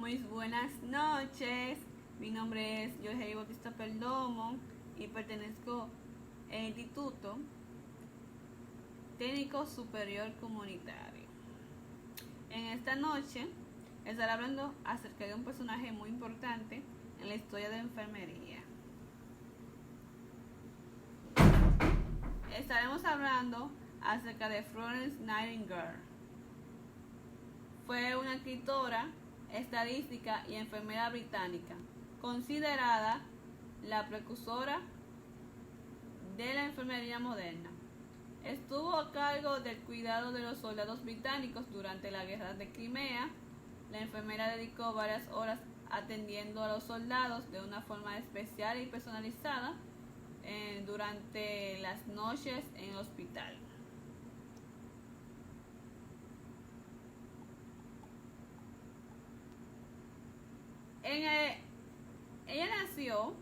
Muy buenas noches, mi nombre es Jorge Bautista Perdomo y pertenezco al Instituto Técnico Superior Comunitario. En esta noche estaré hablando acerca de un personaje muy importante en la historia de la enfermería. Estaremos hablando acerca de Florence Nightingale. Fue una escritora, estadística y enfermera británica, considerada la precursora de la enfermería moderna. Estuvo a cargo del cuidado de los soldados británicos durante la guerra de Crimea. La enfermera dedicó varias horas atendiendo a los soldados de una forma especial y personalizada durante las noches en el hospital. Ella nació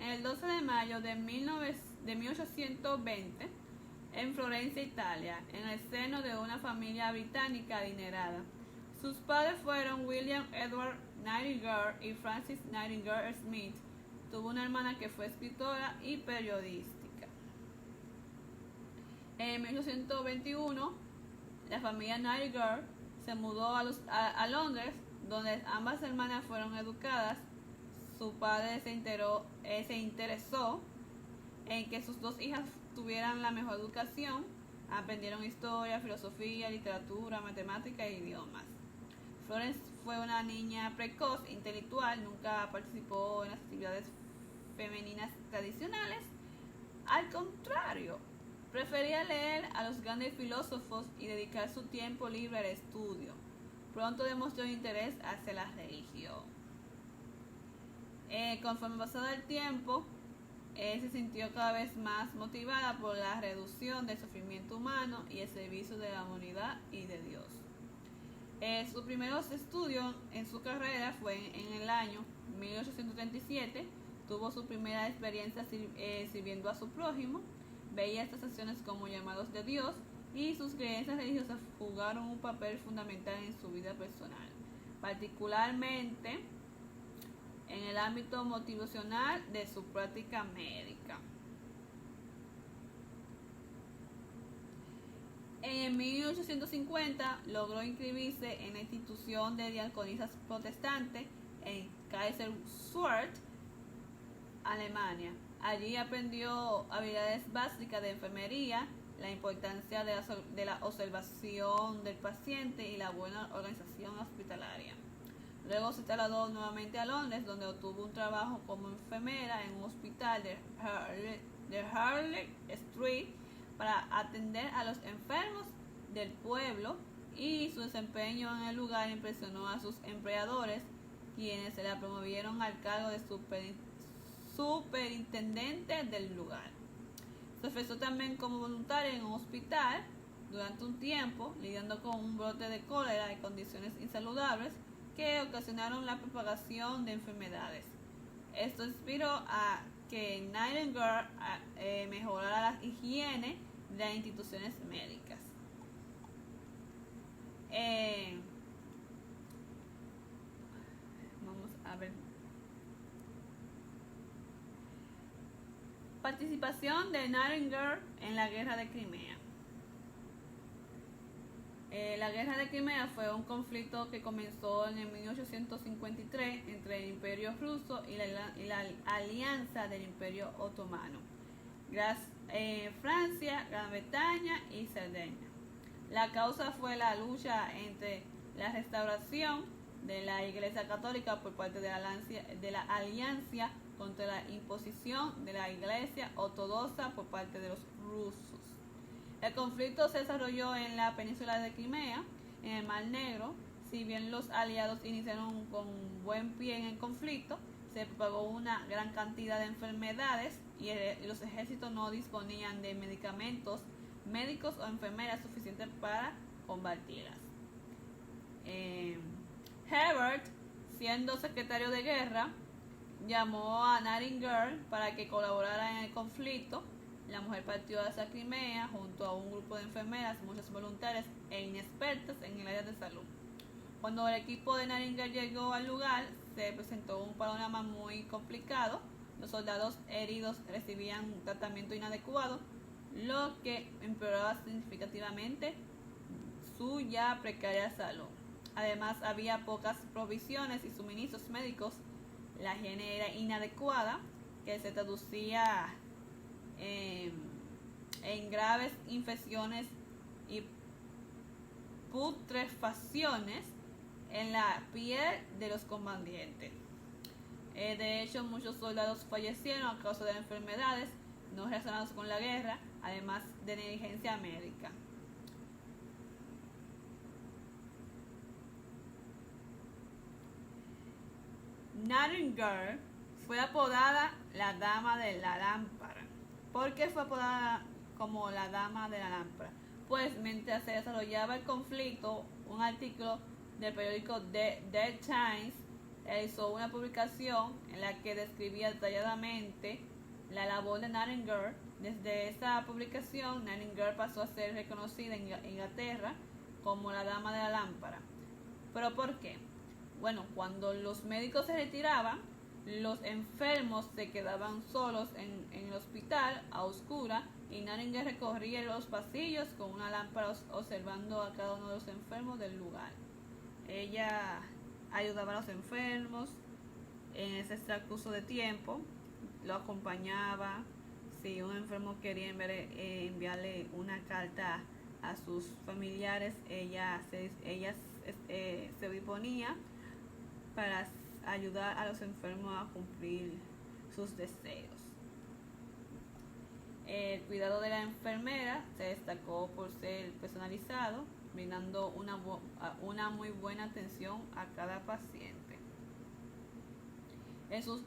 el 12 de mayo de 1820 en Florencia, Italia, en el seno de una familia británica adinerada. Sus padres fueron William Edward Nightingale y Frances Nightingale Smith. Tuvo una hermana que fue escritora y periodística. En 1821, la familia Nightingale se mudó a Londres, donde ambas hermanas fueron educadas. Su padre se interesó en que sus dos hijas tuvieran la mejor educación. Aprendieron historia, filosofía, literatura, matemática e idiomas. Florence fue una niña precoz, intelectual, nunca participó en las actividades femeninas tradicionales. Al contrario, prefería leer a los grandes filósofos y dedicar su tiempo libre al estudio. Pronto demostró interés hacia la religión. Conforme pasaba el tiempo, se sintió cada vez más motivada por la reducción del sufrimiento humano y el servicio de la humanidad y de Dios. Sus primeros estudios en su carrera fue en el año 1837. Tuvo su primera experiencia sirviendo a su prójimo. Veía estas acciones como llamados de Dios y sus creencias religiosas jugaron un papel fundamental en su vida personal, particularmente en el ámbito motivacional de su práctica médica. En 1850 logró inscribirse en la institución de diaconisas protestantes en Kaiserswerth, Alemania. Allí aprendió habilidades básicas de enfermería, la importancia de la observación del paciente y la buena organización hospitalaria. Luego se trasladó nuevamente a Londres, donde obtuvo un trabajo como enfermera en un hospital de Harley Street para atender a los enfermos del pueblo, y su desempeño en el lugar impresionó a sus empleadores, quienes se la promovieron al cargo de superintendente del lugar. Se ofreció también como voluntaria en un hospital durante un tiempo, lidiando con un brote de cólera y condiciones insaludables que ocasionaron la propagación de enfermedades. Esto inspiró a que Nightingale mejorara la higiene de las instituciones médicas. Vamos a ver. Participación de Nightingale en la guerra de Crimea. La guerra de Crimea fue un conflicto que comenzó en el 1853 entre el Imperio Ruso y la alianza del Imperio Otomano, Francia, Gran Bretaña y Cerdeña. La causa fue la lucha entre la restauración de la Iglesia Católica por parte de la alianza contra la imposición de la Iglesia Ortodoxa por parte de los rusos. El conflicto se desarrolló en la península de Crimea, en el Mar Negro. Si bien los aliados iniciaron con buen pie en el conflicto, se propagó una gran cantidad de enfermedades y los ejércitos no disponían de medicamentos, médicos o enfermeras suficientes para combatirlas. Herbert, siendo secretario de guerra, llamó a Nightingale para que colaborara en el conflicto. La mujer partió hacia Crimea junto a un grupo de enfermeras, muchas voluntarias e inexpertas en el área de salud. Cuando el equipo de Naringer llegó al lugar, se presentó un panorama muy complicado. Los soldados heridos recibían tratamiento inadecuado, lo que empeoraba significativamente su ya precaria salud. Además, había pocas provisiones y suministros médicos. La higiene era inadecuada, que se traducía en graves infecciones y putrefacciones en la piel de los combatientes. De hecho, muchos soldados fallecieron a causa de enfermedades no relacionadas con la guerra, además de negligencia médica. Naringer fue apodada la Dama de la Lámpara. ¿Por qué fue apodada como la Dama de la Lámpara? Pues mientras se desarrollaba el conflicto, un artículo del periódico The Times realizó una publicación en la que describía detalladamente la labor de Naringer. Desde esa publicación, Naringer pasó a ser reconocida en Inglaterra como la Dama de la Lámpara. ¿Pero por qué? Bueno, cuando los médicos se retiraban, los enfermos se quedaban solos en el hospital a oscuras y Naringer recorría los pasillos con una lámpara observando a cada uno de los enfermos del lugar. Ella ayudaba a los enfermos en ese transcurso de tiempo, lo acompañaba. Si un enfermo quería enviarle una carta a sus familiares, ella se disponía para ayudar a los enfermos a cumplir sus deseos. El cuidado de la enfermera se destacó por ser personalizado, brindando una muy buena atención a cada paciente.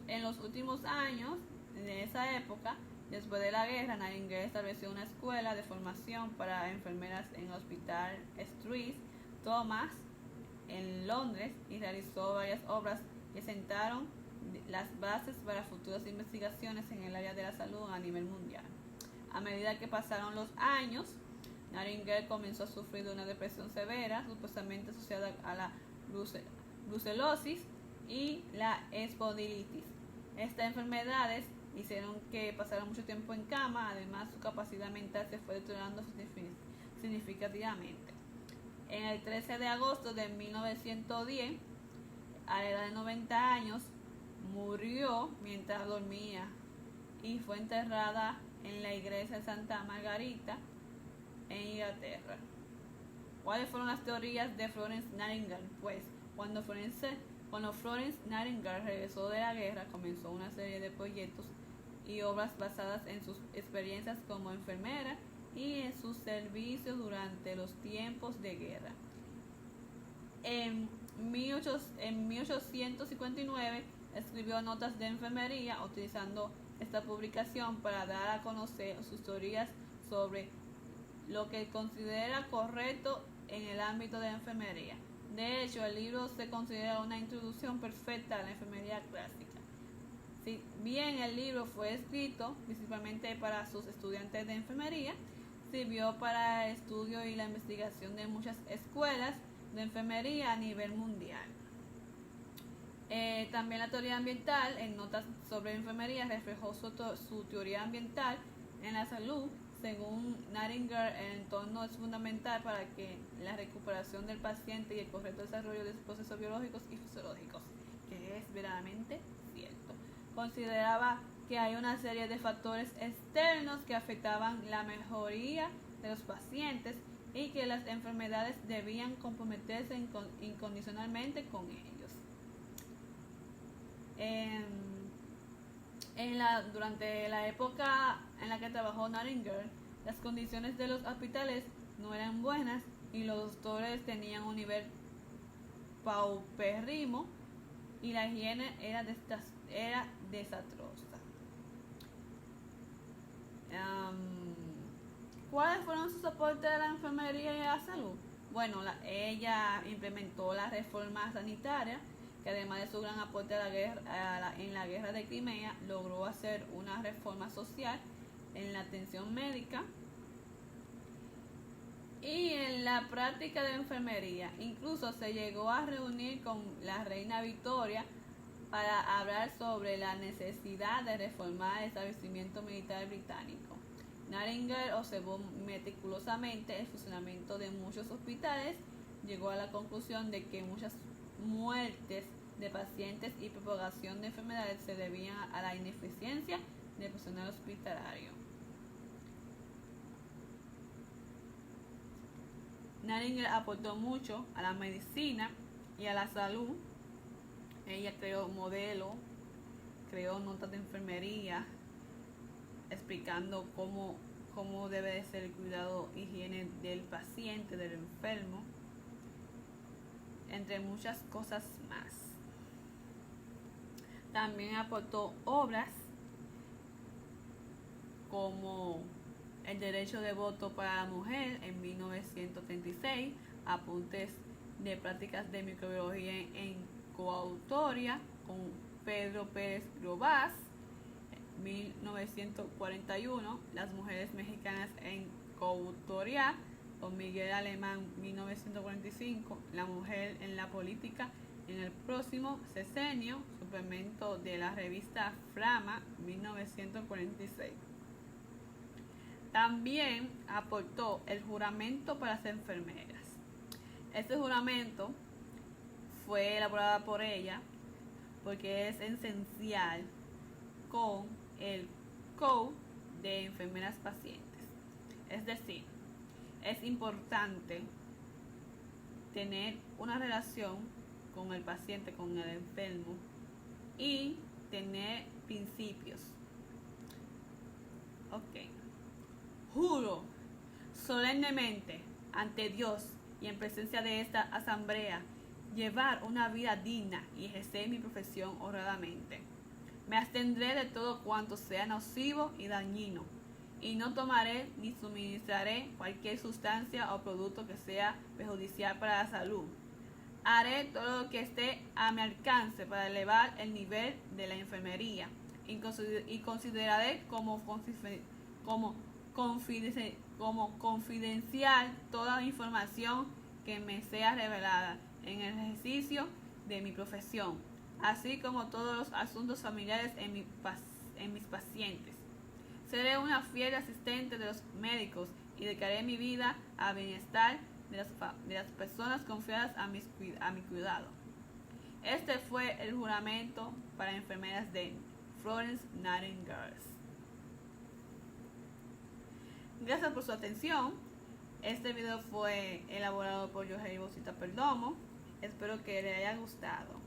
En los últimos años de esa época, después de la guerra, Naringer estableció una escuela de formación para enfermeras en el Hospital St. Thomas en Londres y realizó varias obras que sentaron las bases para futuras investigaciones en el área de la salud a nivel mundial. A medida que pasaron los años, Naringer comenzó a sufrir de una depresión severa, supuestamente asociada a la brucelosis y la espondilitis. Estas enfermedades hicieron que pasara mucho tiempo en cama. Además, su capacidad mental se fue deteriorando significativamente. En el 13 de agosto de 1910, a la edad de 90 años, murió mientras dormía y fue enterrada en la iglesia de Santa Margarita en Inglaterra. ¿Cuáles fueron las teorías de Florence Nightingale? Pues cuando Florence Nightingale regresó de la guerra, comenzó una serie de proyectos y obras basadas en sus experiencias como enfermera y en sus servicios durante los tiempos de guerra. En 1859 escribió Notas de Enfermería, utilizando esta publicación para dar a conocer sus teorías sobre lo que considera correcto en el ámbito de la enfermería. De hecho, el libro se considera una introducción perfecta a la enfermería clásica. Si bien el libro fue escrito principalmente para sus estudiantes de enfermería, sirvió para el estudio y la investigación de muchas escuelas de enfermería a nivel mundial. También la teoría ambiental, en Notas sobre enfermería, reflejó su teoría ambiental en la salud. Según Naringer, el entorno es fundamental para que la recuperación del paciente y el correcto desarrollo de sus procesos biológicos y fisiológicos, que es verdaderamente cierto. Consideraba que hay una serie de factores externos que afectaban la mejoría de los pacientes y que las enfermedades debían comprometerse incondicionalmente con ellos. Durante la época en la que trabajó Naringer, las condiciones de los hospitales no eran buenas y los doctores tenían un nivel paupérrimo y la higiene era desastrosa. ¿Cuáles fueron sus aportes a la enfermería y a la salud? Bueno, ella implementó la reforma sanitaria, que además de su gran aporte en la guerra de Crimea, logró hacer una reforma social en la atención médica Y en la práctica de enfermería, incluso se llegó a reunir con la reina Victoria para hablar sobre la necesidad de reformar el establecimiento militar británico. Nightingale observó meticulosamente el funcionamiento de muchos hospitales, llegó a la conclusión de que muchas muertes de pacientes y propagación de enfermedades se debían a la ineficiencia del personal hospitalario. Nightingale aportó mucho a la medicina y a la salud. Ella creó modelos, creó notas de enfermería, explicando cómo debe de ser el cuidado e higiene del paciente, del enfermo, entre muchas cosas más. También aportó obras como El derecho de voto para la mujer en 1936, apuntes de prácticas de microbiología en coautoría con Pedro Pérez Grobás, 1941, Las mujeres mexicanas en coautoría con Miguel Alemán, 1945, La mujer en la política en el próximo sexenio, suplemento de la revista Frama, 1946. También aportó el juramento para las enfermeras. Este juramento fue elaborado por ella porque es esencial con el Code de Enfermeras Pacientes. Es decir, es importante tener una relación con el paciente, con el enfermo, y tener principios. Ok. Juro solemnemente ante Dios y en presencia de esta asamblea llevar una vida digna y ejercer mi profesión honradamente. Me abstendré de todo cuanto sea nocivo y dañino, y no tomaré ni suministraré cualquier sustancia o producto que sea perjudicial para la salud. Haré todo lo que esté a mi alcance para elevar el nivel de la enfermería y consideraré como confidencial toda información que me sea revelada en el ejercicio de mi profesión, así como todos los asuntos familiares en mis pacientes. Seré una fiel asistente de los médicos y dedicaré mi vida al bienestar de las personas confiadas a mi cuidado. Este fue el juramento para enfermeras de Florence Nightingale. Gracias por su atención. Este video fue elaborado por Yohei Bosita Perdomo. Espero que le haya gustado.